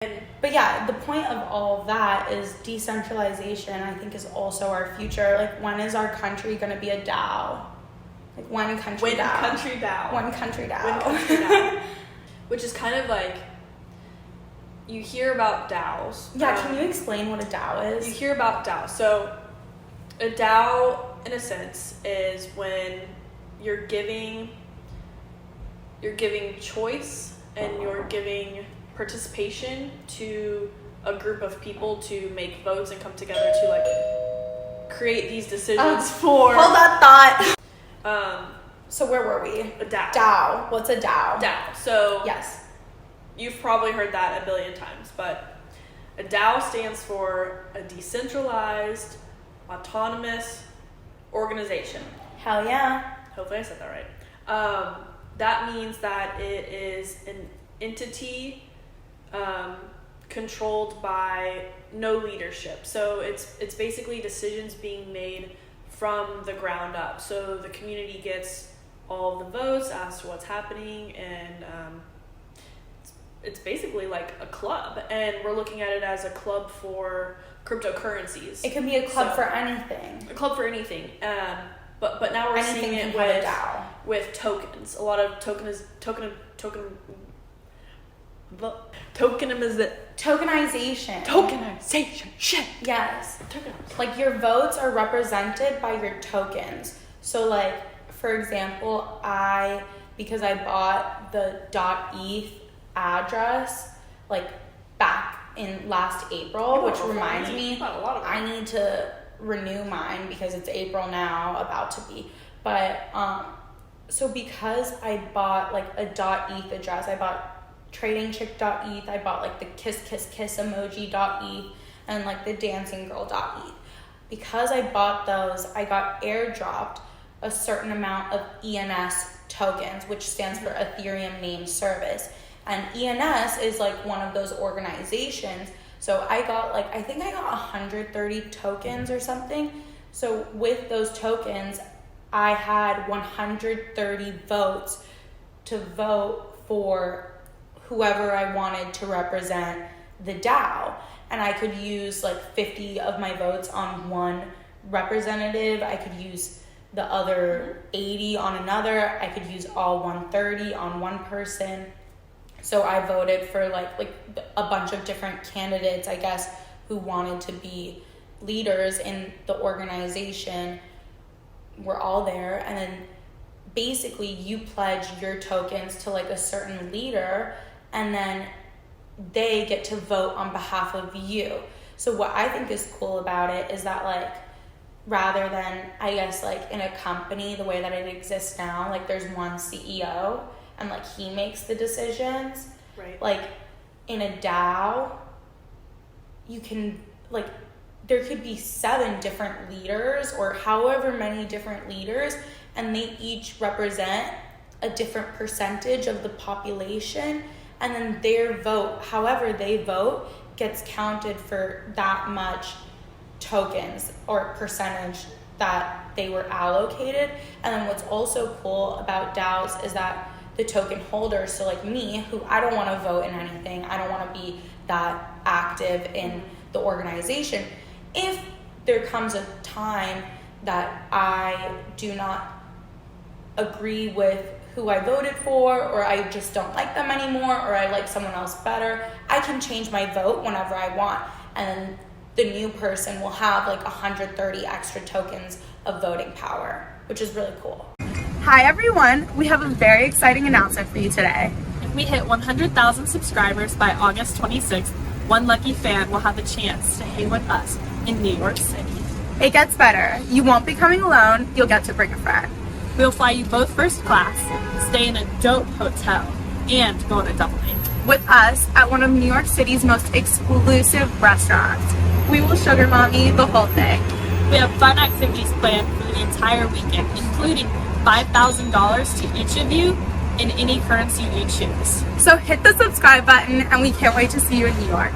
But yeah, the point of all of that is decentralization, I think, is also our future. Like, when is our country going to be a DAO? Like, one country DAO. One country DAO. Which is kind of like, you hear about DAOs. Yeah, can you explain what a DAO is? You hear about DAOs. So, a DAO, in a sense, is when you're giving choice and you're giving participation to a group of people to make votes and come together to like create these decisions for. Hold that thought. So where were we? A DAO. DAO. What's a DAO? DAO. So yes, you've probably heard that a billion times, but a DAO stands for a decentralized, autonomous organization. Hell yeah. Hopefully I said that right. That means that it is an entity controlled by no leadership. So it's basically decisions being made from the ground up. So the community gets all of the votes as to what's happening, and it's basically like a club. And we're looking at it as a club for cryptocurrencies. It can be a club for anything. A club for anything. But now we're seeing it with tokens. A lot of tokenization. Shit. Yes. Like, your votes are represented by your tokens. So, like, for example, because I bought the .eth address, like, back in last April, which reminds me, I need to renew mine because it's April now, about to be. But, so because I bought, like, a .eth address, I bought tradingchick.eth, I bought, like, the kiss emoji.eth, and, like, the dancing girl.eth. Because I bought those, I got airdropped a certain amount of ENS tokens, which stands for Ethereum Name Service. And ENS is, like, one of those organizations. So I got, like, I think I got 130 tokens or something. So with those tokens, I had 130 votes to vote for whoever I wanted to represent the DAO. And I could use, like, 50 of my votes on one representative. I could use the other 80 on another. I could use all 130 on one person. So I voted for like a bunch of different candidates, I guess, who wanted to be leaders in the organization. We're all there. And then basically you pledge your tokens to, like, a certain leader, and then they get to vote on behalf of you. So what I think is cool about it is that, like, rather than, I guess, like, in a company, the way that it exists now, like, there's one CEO and, like, he makes the decisions. Right. Like, in a DAO, you can, like, there could be 7 different leaders or however many different leaders, and they each represent a different percentage of the population, and then their vote, however they vote, gets counted for that much tokens or percentage that they were allocated. And then what's also cool about DAOs is that the token holders, so like me, who I don't want to vote in anything, I don't want to be that active in the organization, if there comes a time that I do not agree with who I voted for, or I just don't like them anymore, or I like someone else better, I can change my vote whenever I want, and the new person will have like 130 extra tokens of voting power, which is really cool. Hi everyone, we have a very exciting announcement for you today. If we hit 100,000 subscribers by August 26th, one lucky fan will have a chance to hang with us in New York City. It gets better. You won't be coming alone, you'll get to bring a friend. We'll fly you both first class, stay in a dope hotel, and go on a double date with us at one of New York City's most exclusive restaurants. We will sugar mommy the whole thing. We have fun activities planned for the entire weekend, including $5,000 to each of you in any currency you choose. So hit the subscribe button, and we can't wait to see you in New York.